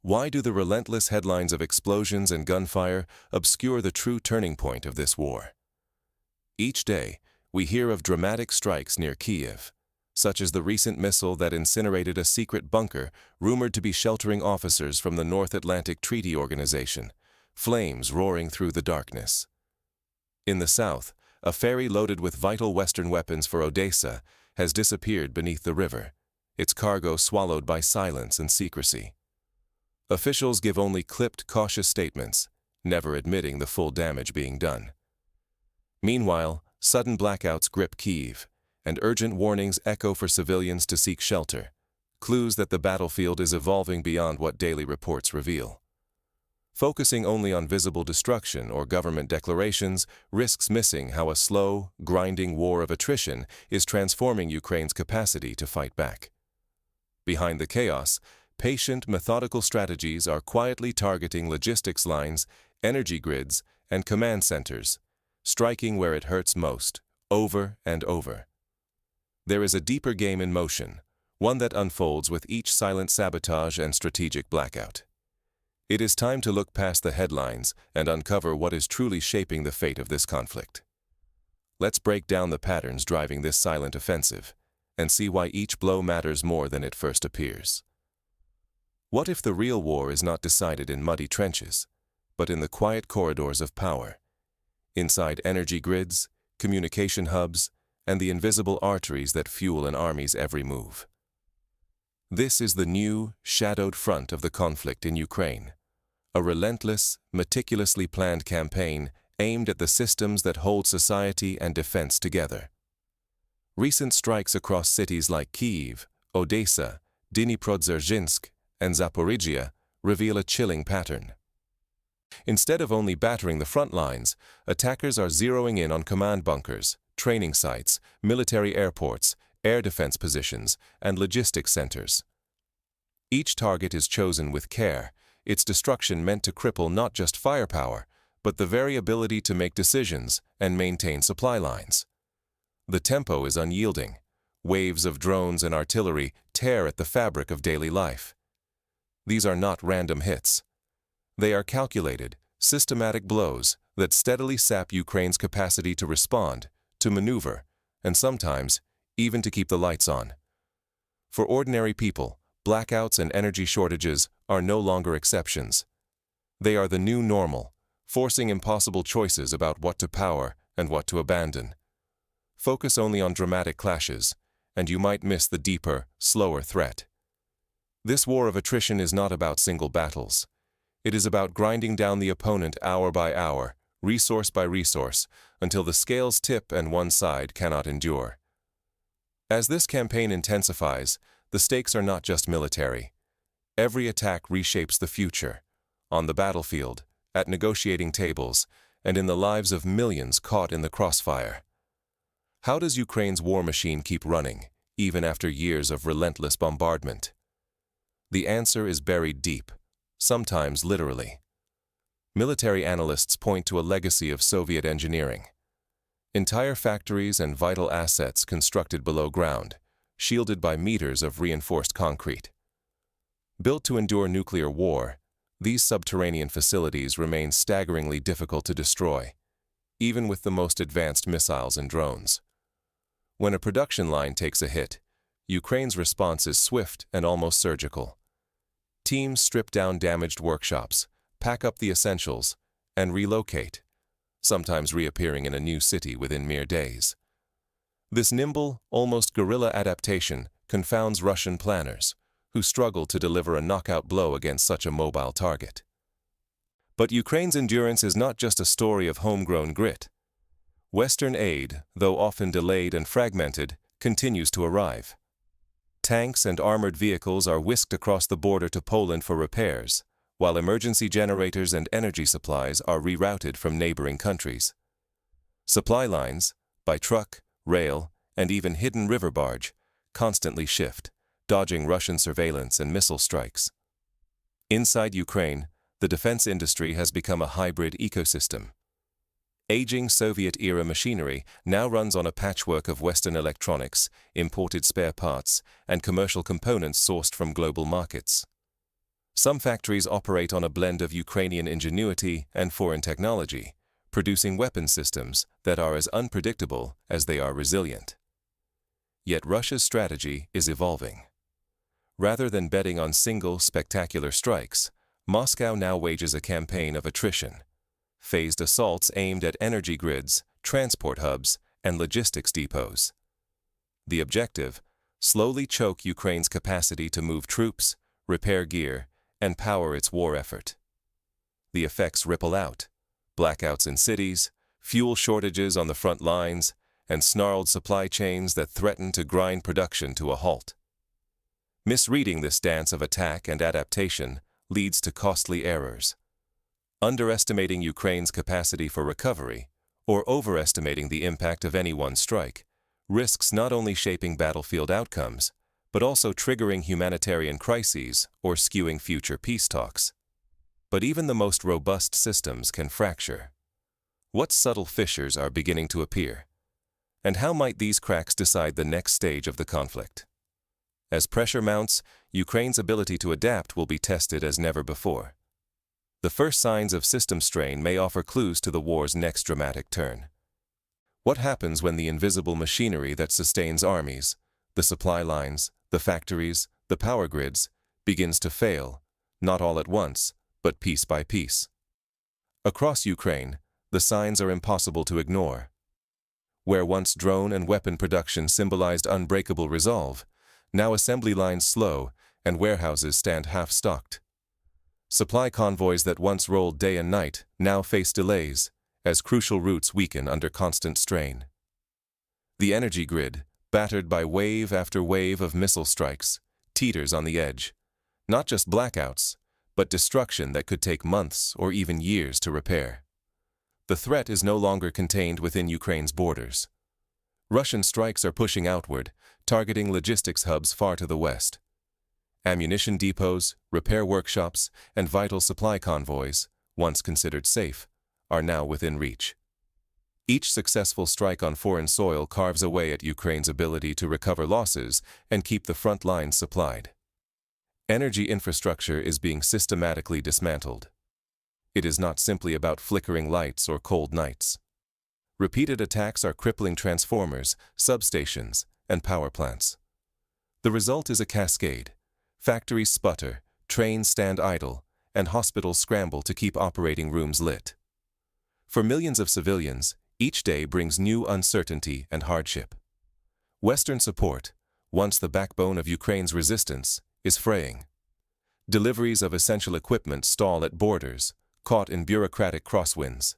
Why do the relentless headlines of explosions and gunfire obscure the true turning point of this war? Each day, we hear of dramatic strikes near Kyiv, such as the recent missile that incinerated a secret bunker rumored to be sheltering officers from the North Atlantic Treaty Organization, flames roaring through the darkness. In the south, a ferry loaded with vital Western weapons for Odessa has disappeared beneath the river, its cargo swallowed by silence and secrecy. Officials give only clipped, cautious statements, never admitting the full damage being done. Meanwhile, sudden blackouts grip Kyiv, and urgent warnings echo for civilians to seek shelter, clues that the battlefield is evolving beyond what daily reports reveal. Focusing only on visible destruction or government declarations risks missing how a slow, grinding war of attrition is transforming Ukraine's capacity to fight back. Behind the chaos, patient, methodical strategies are quietly targeting logistics lines, energy grids, and command centers, striking where it hurts most, over and over. There is a deeper game in motion, one that unfolds with each silent sabotage and strategic blackout. It is time to look past the headlines and uncover what is truly shaping the fate of this conflict. Let's break down the patterns driving this silent offensive and see why each blow matters more than it first appears. What if the real war is not decided in muddy trenches, but in the quiet corridors of power, inside energy grids, communication hubs, and the invisible arteries that fuel an army's every move? This is the new, shadowed front of the conflict in Ukraine, a relentless, meticulously planned campaign aimed at the systems that hold society and defense together. Recent strikes across cities like Kyiv, Odessa, Dnipro-Dzerzhinsk, and Zaporizhia reveal a chilling pattern. Instead of only battering the front lines, attackers are zeroing in on command bunkers, training sites, military airports, air defense positions, and logistics centers. Each target is chosen with care, its destruction meant to cripple not just firepower, but the very ability to make decisions and maintain supply lines. The tempo is unyielding. Waves of drones and artillery tear at the fabric of daily life. These are not random hits. They are calculated, systematic blows that steadily sap Ukraine's capacity to respond, to maneuver, and sometimes even to keep the lights on. For ordinary people, blackouts and energy shortages are no longer exceptions. They are the new normal, forcing impossible choices about what to power and what to abandon. Focus only on dramatic clashes, and you might miss the deeper, slower threat. This war of attrition is not about single battles. It is about grinding down the opponent hour by hour, resource by resource, until the scales tip and one side cannot endure. As this campaign intensifies, the stakes are not just military. Every attack reshapes the future, on the battlefield, at negotiating tables, and in the lives of millions caught in the crossfire. How does Ukraine's war machine keep running, even after years of relentless bombardment? The answer is buried deep, sometimes literally. Military analysts point to a legacy of Soviet engineering. Entire factories and vital assets constructed below ground, shielded by meters of reinforced concrete. Built to endure nuclear war, these subterranean facilities remain staggeringly difficult to destroy, even with the most advanced missiles and drones. When a production line takes a hit, Ukraine's response is swift and almost surgical. Teams strip down damaged workshops, pack up the essentials, and relocate, sometimes reappearing in a new city within mere days. This nimble, almost guerrilla adaptation confounds Russian planners, who struggle to deliver a knockout blow against such a mobile target. But Ukraine's endurance is not just a story of homegrown grit. Western aid, though often delayed and fragmented, continues to arrive. Tanks and armored vehicles are whisked across the border to Poland for repairs, while emergency generators and energy supplies are rerouted from neighboring countries. Supply lines, by truck, rail, and even hidden river barge, constantly shift, dodging Russian surveillance and missile strikes. Inside Ukraine, the defense industry has become a hybrid ecosystem. Aging Soviet-era machinery now runs on a patchwork of Western electronics, imported spare parts, and commercial components sourced from global markets. Some factories operate on a blend of Ukrainian ingenuity and foreign technology, producing weapon systems that are as unpredictable as they are resilient. Yet Russia's strategy is evolving. Rather than betting on single, spectacular strikes, Moscow now wages a campaign of attrition, phased assaults aimed at energy grids, transport hubs, and logistics depots. The objective: slowly choke Ukraine's capacity to move troops, repair gear, and power its war effort. The effects ripple out: blackouts in cities, fuel shortages on the front lines, and snarled supply chains that threaten to grind production to a halt. Misreading this dance of attack and adaptation leads to costly errors. Underestimating Ukraine's capacity for recovery, or overestimating the impact of any one strike, risks not only shaping battlefield outcomes, but also triggering humanitarian crises or skewing future peace talks. But even the most robust systems can fracture. What subtle fissures are beginning to appear? And how might these cracks decide the next stage of the conflict? As pressure mounts, Ukraine's ability to adapt will be tested as never before. The first signs of system strain may offer clues to the war's next dramatic turn. What happens when the invisible machinery that sustains armies, the supply lines, the factories, the power grids, begins to fail, not all at once, but piece by piece? Across Ukraine, the signs are impossible to ignore. Where once drone and weapon production symbolized unbreakable resolve, now assembly lines slow and warehouses stand half-stocked. Supply convoys that once rolled day and night now face delays, as crucial routes weaken under constant strain. The energy grid, battered by wave after wave of missile strikes, teeters on the edge. Not just blackouts, but destruction that could take months or even years to repair. The threat is no longer contained within Ukraine's borders. Russian strikes are pushing outward, targeting logistics hubs far to the west. Ammunition depots, repair workshops, and vital supply convoys, once considered safe, are now within reach. Each successful strike on foreign soil carves away at Ukraine's ability to recover losses and keep the front lines supplied. Energy infrastructure is being systematically dismantled. It is not simply about flickering lights or cold nights. Repeated attacks are crippling transformers, substations, and power plants. The result is a cascade. Factories sputter, trains stand idle, and hospitals scramble to keep operating rooms lit. For millions of civilians, each day brings new uncertainty and hardship. Western support, once the backbone of Ukraine's resistance, is fraying. Deliveries of essential equipment stall at borders, caught in bureaucratic crosswinds.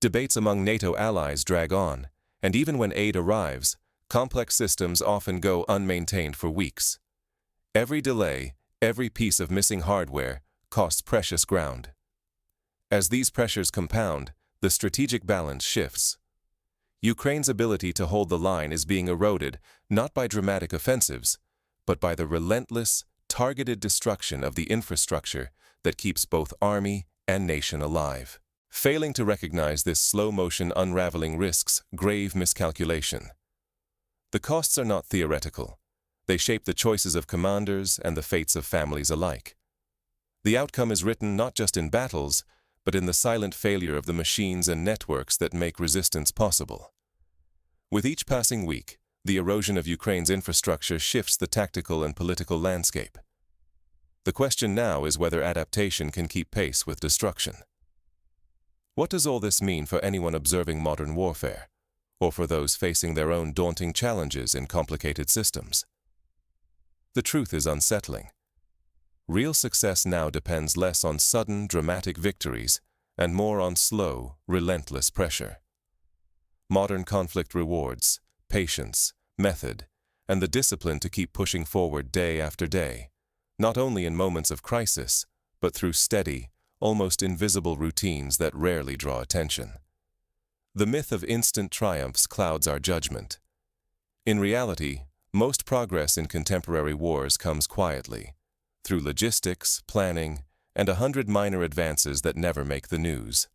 Debates among NATO allies drag on, and even when aid arrives, complex systems often go unmaintained for weeks. Every delay, every piece of missing hardware, costs precious ground. As these pressures compound, the strategic balance shifts. Ukraine's ability to hold the line is being eroded not by dramatic offensives, but by the relentless, targeted destruction of the infrastructure that keeps both army and nation alive. Failing to recognize this slow-motion unraveling risks grave miscalculation. The costs are not theoretical. They shape the choices of commanders and the fates of families alike. The outcome is written not just in battles, but in the silent failure of the machines and networks that make resistance possible. With each passing week, the erosion of Ukraine's infrastructure shifts the tactical and political landscape. The question now is whether adaptation can keep pace with destruction. What does all this mean for anyone observing modern warfare, or for those facing their own daunting challenges in complicated systems? The truth is unsettling. Real success now depends less on sudden, dramatic victories and more on slow, relentless pressure. Modern conflict rewards patience, method, and the discipline to keep pushing forward day after day, not only in moments of crisis, but through steady, almost invisible routines that rarely draw attention. The myth of instant triumphs clouds our judgment. In reality, most progress in contemporary wars comes quietly, through logistics, planning, and 100 minor advances that never make the news.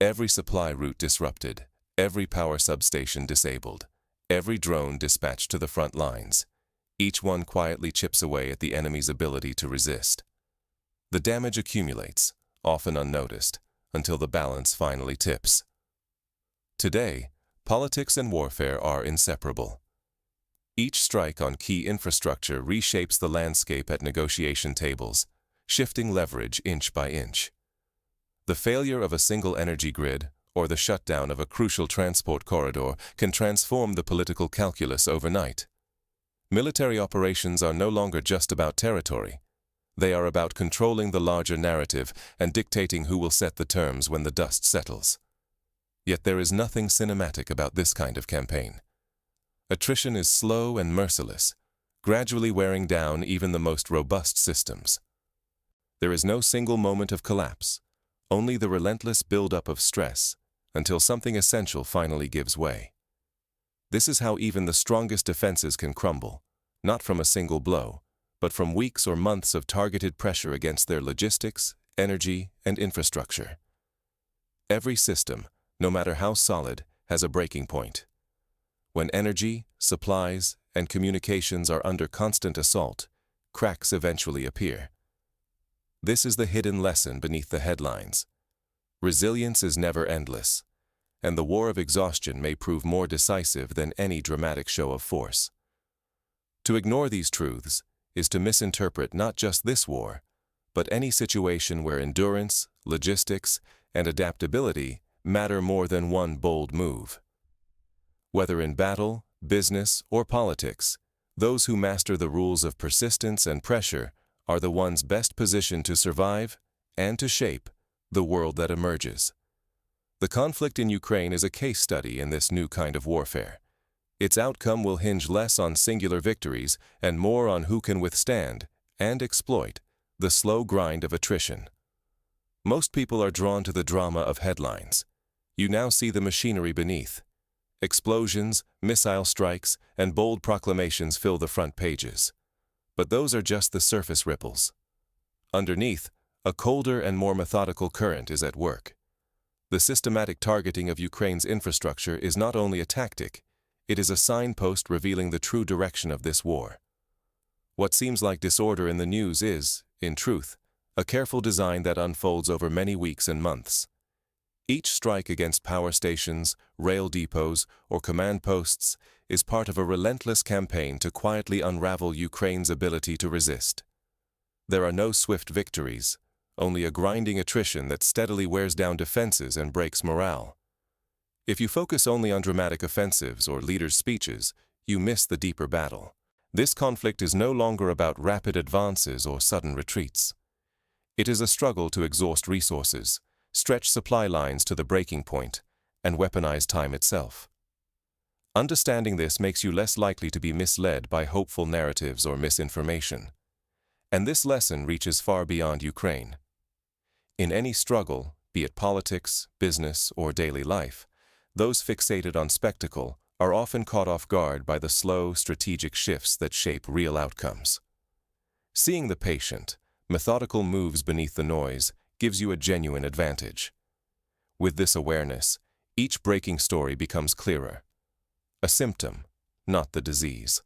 Every supply route disrupted, every power substation disabled, every drone dispatched to the front lines. Each one quietly chips away at the enemy's ability to resist. The damage accumulates, often unnoticed, until the balance finally tips. Today, politics and warfare are inseparable. Each strike on key infrastructure reshapes the landscape at negotiation tables, shifting leverage inch by inch. The failure of a single energy grid or the shutdown of a crucial transport corridor can transform the political calculus overnight. Military operations are no longer just about territory. They are about controlling the larger narrative and dictating who will set the terms when the dust settles. Yet there is nothing cinematic about this kind of campaign. Attrition is slow and merciless, gradually wearing down even the most robust systems. There is no single moment of collapse, only the relentless buildup of stress until something essential finally gives way. This is how even the strongest defenses can crumble, not from a single blow, but from weeks or months of targeted pressure against their logistics, energy, and infrastructure. Every system, no matter how solid, has a breaking point. When energy, supplies, and communications are under constant assault, cracks eventually appear. This is the hidden lesson beneath the headlines. Resilience is never endless, and the war of exhaustion may prove more decisive than any dramatic show of force. To ignore these truths is to misinterpret not just this war, but any situation where endurance, logistics, and adaptability matter more than one bold move. Whether in battle, business, or politics, those who master the rules of persistence and pressure are the ones best positioned to survive and to shape the world that emerges. The conflict in Ukraine is a case study in this new kind of warfare. Its outcome will hinge less on singular victories and more on who can withstand and exploit the slow grind of attrition. Most people are drawn to the drama of headlines. You now see the machinery beneath. Explosions, missile strikes, and bold proclamations fill the front pages. But those are just the surface ripples. Underneath, a colder and more methodical current is at work. The systematic targeting of Ukraine's infrastructure is not only a tactic, it is a signpost revealing the true direction of this war. What seems like disorder in the news is, in truth, a careful design that unfolds over many weeks and months. Each strike against power stations, rail depots, or command posts is part of a relentless campaign to quietly unravel Ukraine's ability to resist. There are no swift victories, only a grinding attrition that steadily wears down defenses and breaks morale. If you focus only on dramatic offensives or leaders' speeches, you miss the deeper battle. This conflict is no longer about rapid advances or sudden retreats. It is a struggle to exhaust resources, stretch supply lines to the breaking point, and weaponize time itself. Understanding this makes you less likely to be misled by hopeful narratives or misinformation. And this lesson reaches far beyond Ukraine. In any struggle, be it politics, business, or daily life, those fixated on spectacle are often caught off guard by the slow, strategic shifts that shape real outcomes. Seeing the patient, methodical moves beneath the noise gives you a genuine advantage. With this awareness, each breaking story becomes clearer. A symptom, not the disease.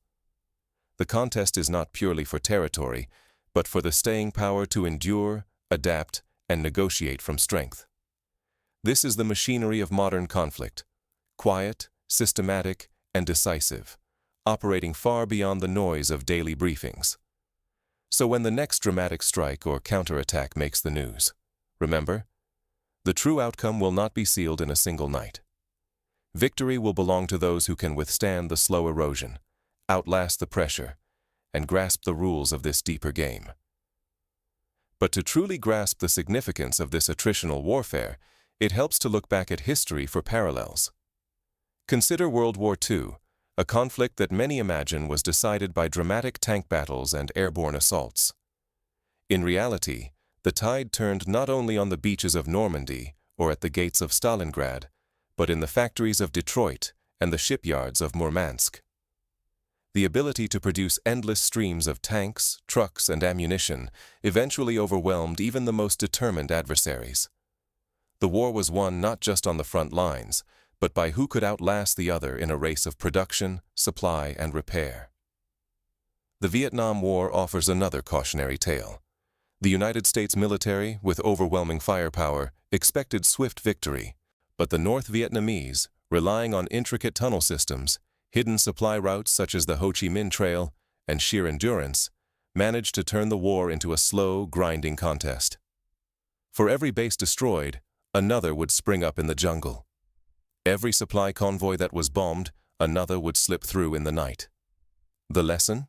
The contest is not purely for territory, but for the staying power to endure, adapt, and negotiate from strength. This is the machinery of modern conflict, quiet, systematic, and decisive, operating far beyond the noise of daily briefings. So when the next dramatic strike or counterattack makes the news, remember, the true outcome will not be sealed in a single night. Victory will belong to those who can withstand the slow erosion, outlast the pressure, and grasp the rules of this deeper game. But to truly grasp the significance of this attritional warfare, it helps to look back at history for parallels. Consider World War II, a conflict that many imagine was decided by dramatic tank battles and airborne assaults. In reality, the tide turned not only on the beaches of Normandy or at the gates of Stalingrad, but in the factories of Detroit and the shipyards of Murmansk. The ability to produce endless streams of tanks, trucks, and ammunition eventually overwhelmed even the most determined adversaries. The war was won not just on the front lines, but by who could outlast the other in a race of production, supply, and repair. The Vietnam War offers another cautionary tale. The United States military, with overwhelming firepower, expected swift victory, but the North Vietnamese, relying on intricate tunnel systems, hidden supply routes such as the Ho Chi Minh Trail, and sheer endurance, managed to turn the war into a slow, grinding contest. For every base destroyed, another would spring up in the jungle. Every supply convoy that was bombed, another would slip through in the night. The lesson?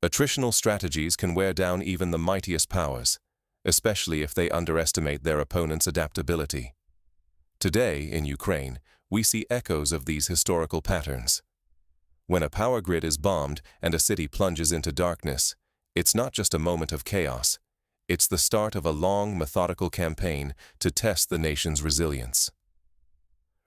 Attritional strategies can wear down even the mightiest powers, especially if they underestimate their opponent's adaptability. Today, in Ukraine, we see echoes of these historical patterns. When a power grid is bombed and a city plunges into darkness, it's not just a moment of chaos. It's the start of a long, methodical campaign to test the nation's resilience.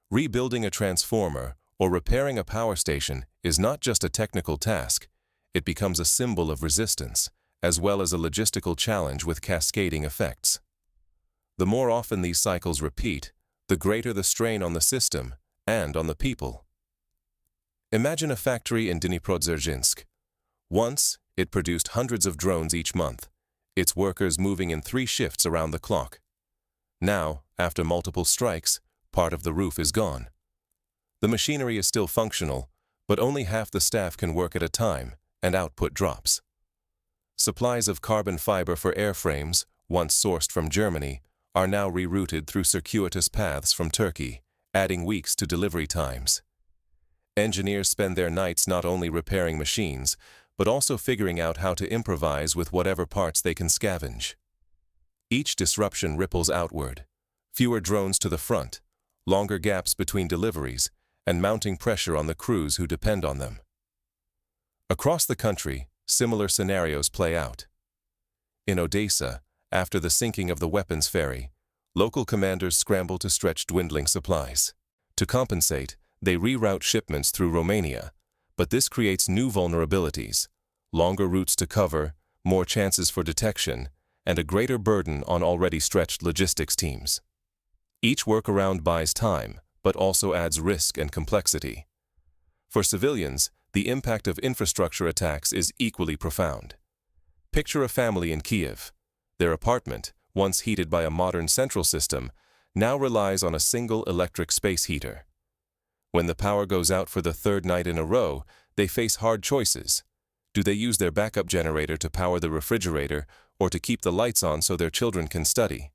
Rebuilding a transformer or repairing a power station is not just a technical task. It becomes a symbol of resistance, as well as a logistical challenge with cascading effects. The more often these cycles repeat, the greater the strain on the system and on the people. Imagine a factory in Dniprodzerzhinsk. Once, it produced hundreds of drones each month, its workers moving in 3 shifts around the clock. Now, after multiple strikes, part of the roof is gone. The machinery is still functional, but only half the staff can work at a time, and output drops. Supplies of carbon fiber for airframes, once sourced from Germany, are now rerouted through circuitous paths from Turkey, adding weeks to delivery times. Engineers spend their nights not only repairing machines, but also figuring out how to improvise with whatever parts they can scavenge. Each disruption ripples outward. Fewer drones to the front, longer gaps between deliveries, and mounting pressure on the crews who depend on them. Across the country, similar scenarios play out. In Odessa, after the sinking of the weapons ferry, local commanders scramble to stretch dwindling supplies. To compensate, they reroute shipments through Romania, but this creates new vulnerabilities, longer routes to cover, more chances for detection, and a greater burden on already stretched logistics teams. Each workaround buys time, but also adds risk and complexity. For civilians, the impact of infrastructure attacks is equally profound. Picture a family in Kyiv. Their apartment, once heated by a modern central system, now relies on a single electric space heater. When the power goes out for the 3rd night in a row, they face hard choices. Do they use their backup generator to power the refrigerator or to keep the lights on so their children can study?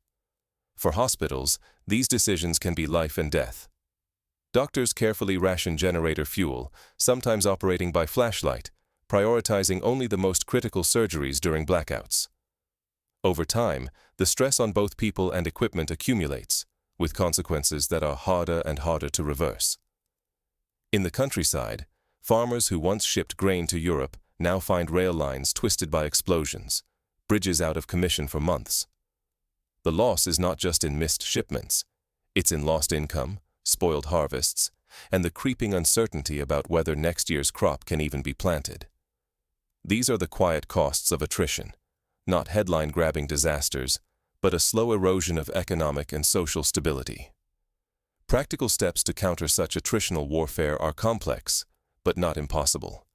For hospitals, these decisions can be life and death. Doctors carefully ration generator fuel, sometimes operating by flashlight, prioritizing only the most critical surgeries during blackouts. Over time, the stress on both people and equipment accumulates, with consequences that are harder and harder to reverse. In the countryside, farmers who once shipped grain to Europe now find rail lines twisted by explosions, bridges out of commission for months. The loss is not just in missed shipments. It's in lost income, spoiled harvests, and the creeping uncertainty about whether next year's crop can even be planted. These are the quiet costs of attrition, not headline-grabbing disasters, but a slow erosion of economic and social stability. Practical steps to counter such attritional warfare are complex, but not impossible.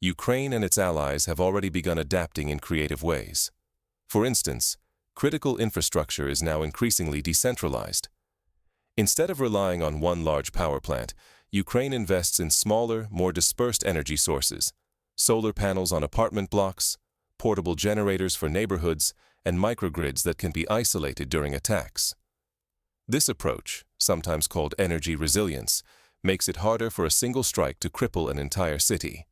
Ukraine and its allies have already begun adapting in creative ways. For instance, critical infrastructure is now increasingly decentralized. Instead of relying on one large power plant, Ukraine invests in smaller, more dispersed energy sources, solar panels on apartment blocks, portable generators for neighborhoods, and microgrids that can be isolated during attacks. This approach, sometimes called energy resilience, makes it harder for a single strike to cripple an entire city.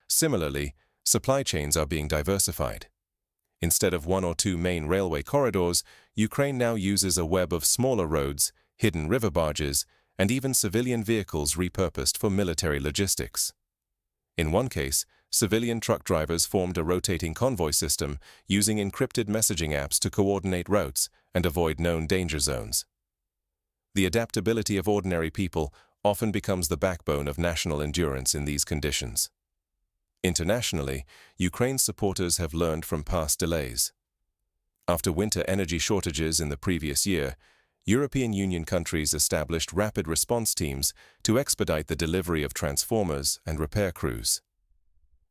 Similarly, supply chains are being diversified. Instead of 1 or 2 main railway corridors, Ukraine now uses a web of smaller roads, hidden river barges, and even civilian vehicles repurposed for military logistics. In one case, civilian truck drivers formed a rotating convoy system using encrypted messaging apps to coordinate routes and avoid known danger zones. The adaptability of ordinary people often becomes the backbone of national endurance in these conditions. Internationally, Ukraine's supporters have learned from past delays. After winter energy shortages in the previous year, European Union countries established rapid response teams to expedite the delivery of transformers and repair crews.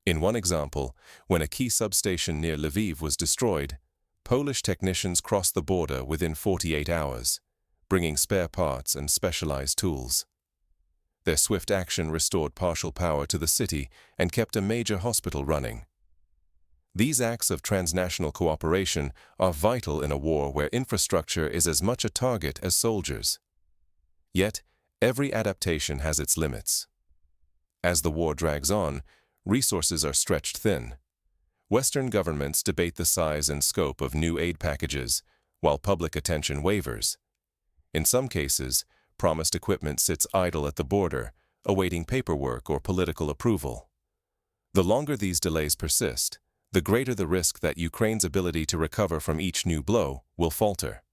In one example, when a key substation near Lviv was destroyed, Polish technicians crossed the border within 48 hours, bringing spare parts and specialized tools. Their swift action restored partial power to the city and kept a major hospital running. These acts of transnational cooperation are vital in a war where infrastructure is as much a target as soldiers. Yet, every adaptation has its limits. As the war drags on, resources are stretched thin. Western governments debate the size and scope of new aid packages, while public attention wavers. In some cases, promised equipment sits idle at the border, awaiting paperwork or political approval. The longer these delays persist, the greater the risk that Ukraine's ability to recover from each new blow will falter.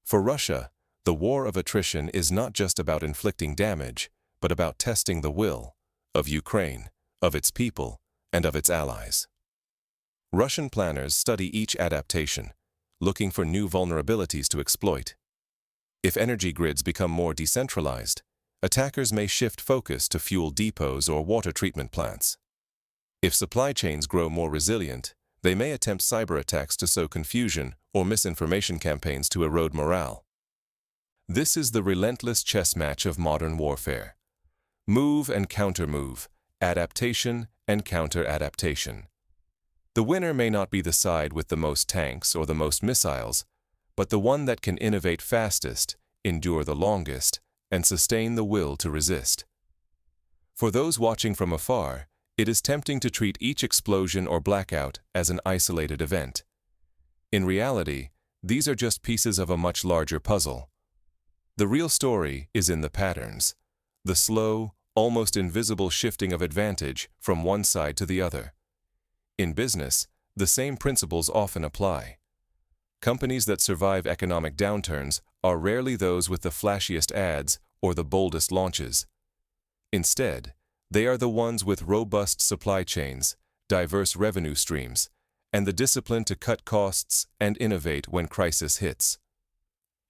For Russia, the war of attrition is not just about inflicting damage, but about testing the will of Ukraine, of its people, and of its allies. Russian planners study each adaptation, looking for new vulnerabilities to exploit. If energy grids become more decentralized, attackers may shift focus to fuel depots or water treatment plants. If supply chains grow more resilient, they may attempt cyber attacks to sow confusion or misinformation campaigns to erode morale. This is the relentless chess match of modern warfare. Move and counter-move, adaptation and counter-adaptation. The winner may not be the side with the most tanks or the most missiles, but the one that can innovate fastest, endure the longest, and sustain the will to resist. For those watching from afar, it is tempting to treat each explosion or blackout as an isolated event. In reality, these are just pieces of a much larger puzzle. The real story is in the patterns, the slow, almost invisible shifting of advantage from one side to the other. In business, the same principles often apply. Companies that survive economic downturns are rarely those with the flashiest ads or the boldest launches. Instead, they are the ones with robust supply chains, diverse revenue streams, and the discipline to cut costs and innovate when crisis hits.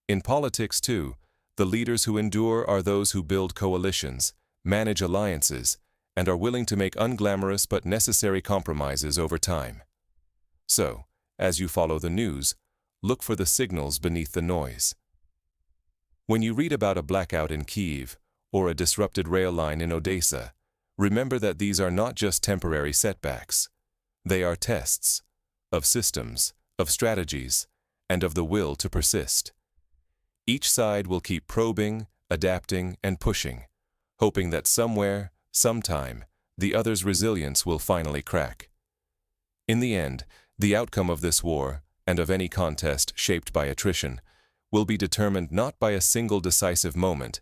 In politics, too, the leaders who endure are those who build coalitions, manage alliances, and are willing to make unglamorous but necessary compromises over time. So, as you follow the news, look for the signals beneath the noise. When you read about a blackout in Kyiv or a disrupted rail line in Odessa, remember that these are not just temporary setbacks. They are tests of systems, of strategies, and of the will to persist. Each side will keep probing, adapting, and pushing, hoping that somewhere, sometime, the other's resilience will finally crack. In the end, the outcome of this war, and of any contest shaped by attrition, will be determined not by a single decisive moment,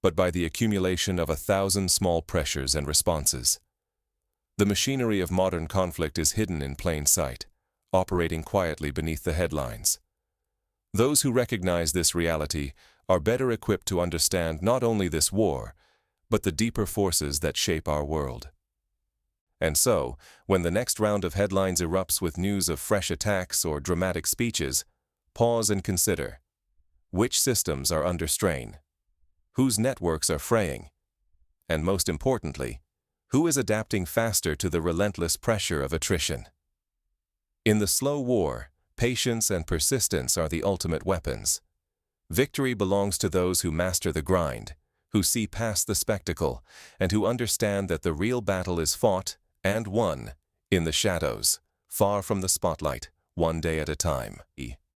but by the accumulation of 1,000 small pressures and responses. The machinery of modern conflict is hidden in plain sight, operating quietly beneath the headlines. Those who recognize this reality are better equipped to understand not only this war, but the deeper forces that shape our world. And so, when the next round of headlines erupts with news of fresh attacks or dramatic speeches, pause and consider. Which systems are under strain? Whose networks are fraying? And most importantly, who is adapting faster to the relentless pressure of attrition? In the slow war, patience and persistence are the ultimate weapons. Victory belongs to those who master the grind, who see past the spectacle, and who understand that the real battle is fought and won in the shadows, far from the spotlight, one day at a time.